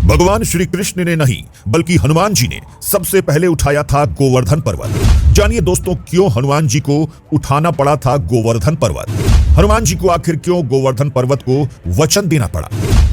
भगवान श्री कृष्ण ने नहीं बल्कि हनुमान जी ने सबसे पहले उठाया था गोवर्धन पर्वत। जानिए दोस्तों, क्यों हनुमान जी को उठाना पड़ा था गोवर्धन पर्वत। हनुमान जी को आखिर क्यों गोवर्धन पर्वत को वचन देना पड़ा।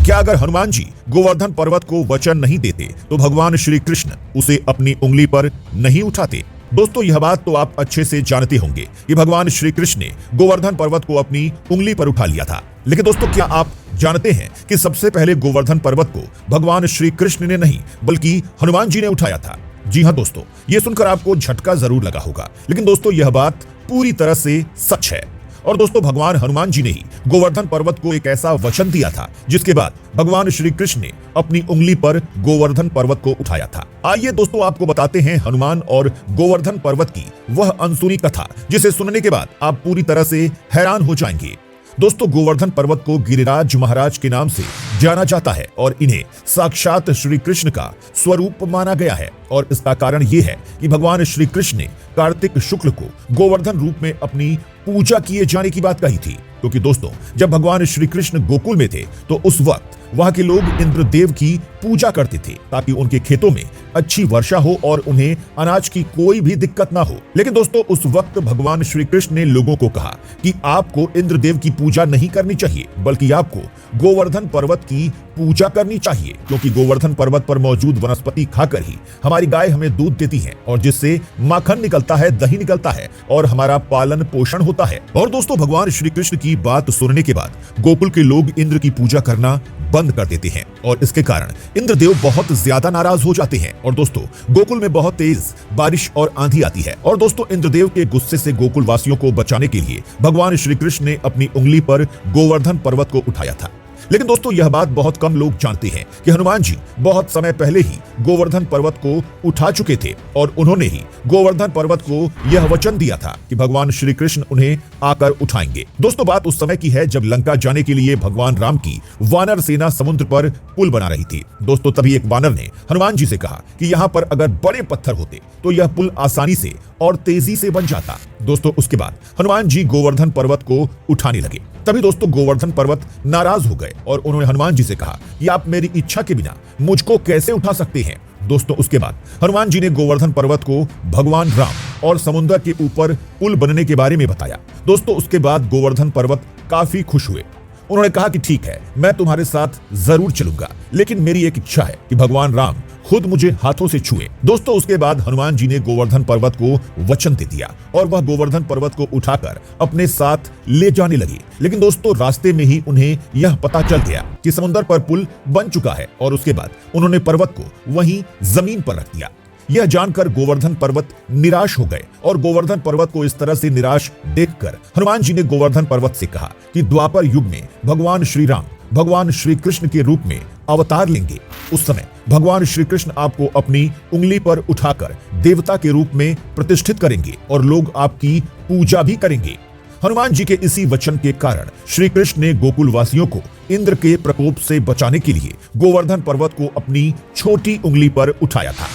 क्या अगर हनुमान जी गोवर्धन पर्वत को वचन नहीं देते तो भगवान श्री कृष्ण उसे अपनी उंगली पर नहीं उठाते। दोस्तों, यह बात तो आप अच्छे से जानते होंगे कि भगवान श्री कृष्ण ने गोवर्धन पर्वत को अपनी उंगली पर उठा लिया था। लेकिन दोस्तों, क्या आप जानते हैं कि सबसे पहले गोवर्धन पर्वत को भगवान श्री कृष्ण ने नहीं बल्कि हनुमान जी ने उठाया था। जी हां दोस्तों, यह सुनकर आपको झटका जरूर लगा होगा, लेकिन दोस्तों यह बात पूरी तरह से सच है। और दोस्तों, भगवान हनुमान जी ने ही गोवर्धन पर्वत को एक ऐसा वचन दिया था जिसके बाद भगवान श्री कृष्ण ने अपनी उंगली पर गोवर्धन पर्वत को उठाया था। आइए दोस्तों, आपको बताते हैं हनुमान और गोवर्धन पर्वत की वह अनसुनी कथा जिसे सुनने के बाद आप पूरी तरह से हैरान हो जाएंगे। दोस्तों, गोवर्धन पर्वत को गिरिराज महाराज के नाम से जाना जाता है और इन्हें साक्षात श्री कृष्ण का स्वरूप माना गया है। और इसका कारण यह है कि भगवान श्री कृष्ण ने कार्तिक शुक्ल को गोवर्धन रूप में अपनी पूजा किए जाने की बात कही थी। क्योंकि दोस्तों, जब भगवान श्री कृष्ण गोकुल में थे तो उस वक्त वहां के लोग इंद्रदेव की पूजा करते थे ताकि उनके खेतों में अच्छी वर्षा हो और उन्हें अनाज की कोई भी दिक्कत ना हो। लेकिन दोस्तों, उस वक्त भगवान श्री कृष्ण ने लोगों को कहा कि आपको इंद्रदेव की पूजा नहीं करनी चाहिए बल्कि आपको गोवर्धन पर्वत की पूजा करनी चाहिए, क्योंकि गोवर्धन पर्वत पर मौजूद वनस्पति खाकर ही हमारी गाय हमें दूध देती है और जिससे माखन निकलता है, दही निकलता है और हमारा पालन पोषण होता है। और दोस्तों, भगवान श्री कृष्ण की बात सुनने के बाद गोकुल के लोग इंद्र की पूजा करना बंद कर देते हैं और इसके कारण इंद्रदेव बहुत ज्यादा नाराज हो जाते हैं। और दोस्तों, गोकुल में बहुत तेज बारिश और आंधी आती है। और दोस्तों, इंद्रदेव के गुस्से से गोकुल वासियों को बचाने के लिए भगवान श्री कृष्ण ने अपनी उंगली पर गोवर्धन पर्वत को उठाया था। लेकिन दोस्तों, यह बात बहुत कम लोग जानते हैं कि हनुमान जी बहुत समय पहले ही गोवर्धन पर्वत को उठा चुके थे और उन्होंने ही गोवर्धन पर्वत को यह वचन दिया था कि भगवान श्री कृष्ण उन्हें आकर उठाएंगे। दोस्तों, बात उस समय की है जब लंका जाने के लिए भगवान राम की वानर सेना समुद्र पर पुल बना रही थी। दोस्तों, तभी एक वानर ने हनुमान जी से कहा कि यहाँ पर अगर बड़े पत्थर होते तो यह पुल आसानी से और तेजी से बन जाता। दोस्तों, उसके बाद हनुमान जी गोवर्धन पर्वत को उठाने लगे। तभी दोस्तों, गोवर्धन पर्वत नाराज हो गए और उन्होंने हनुमान जी से कहा कि आप मेरी इच्छा के बिना मुझको कैसे उठा सकते हैं। दोस्तों, उसके बाद हनुमान जी ने गोवर्धन पर्वत को भगवान राम और समुद्र के ऊपर पुल बनने के बारे में बताया। दोस्तों, उसके बाद गोवर्धन पर्वत काफी खुश हुए। उन्होंने कहा कि ठीक है, मैं तुम्हारे साथ जरूर चलूंगा, लेकिन मेरी एक इच्छा है कि भगवान राम खुद मुझे हाथों से छुए। दोस्तों, उसके बाद हनुमान जी ने गोवर्धन पर्वत को वचन दे दिया और वह गोवर्धन पर्वत को उठाकर अपने साथ ले जाने लगी। लेकिन दोस्तों, रास्ते में ही उन्हें यह पता चल गया कि समुद्र पर पुल बन चुका है और उसके बाद उन्होंने पर्वत को वहीं जमीन पर रख दिया। यह जानकर गोवर्धन पर्वत निराश हो गए और गोवर्धन पर्वत को इस तरह से निराश देखकर हनुमान जी ने गोवर्धन पर्वत से कहा कि द्वापर युग में भगवान श्री राम भगवान श्री कृष्ण के रूप में अवतार लेंगे। उस समय भगवान श्री कृष्ण आपको अपनी उंगली पर उठाकर देवता के रूप में प्रतिष्ठित करेंगे और लोग आपकी पूजा भी करेंगे। हनुमान जी के इसी वचन के कारण श्री कृष्ण ने गोकुल वासियों को इंद्र के प्रकोप से बचाने के लिए गोवर्धन पर्वत को अपनी छोटी उंगली पर उठाया था।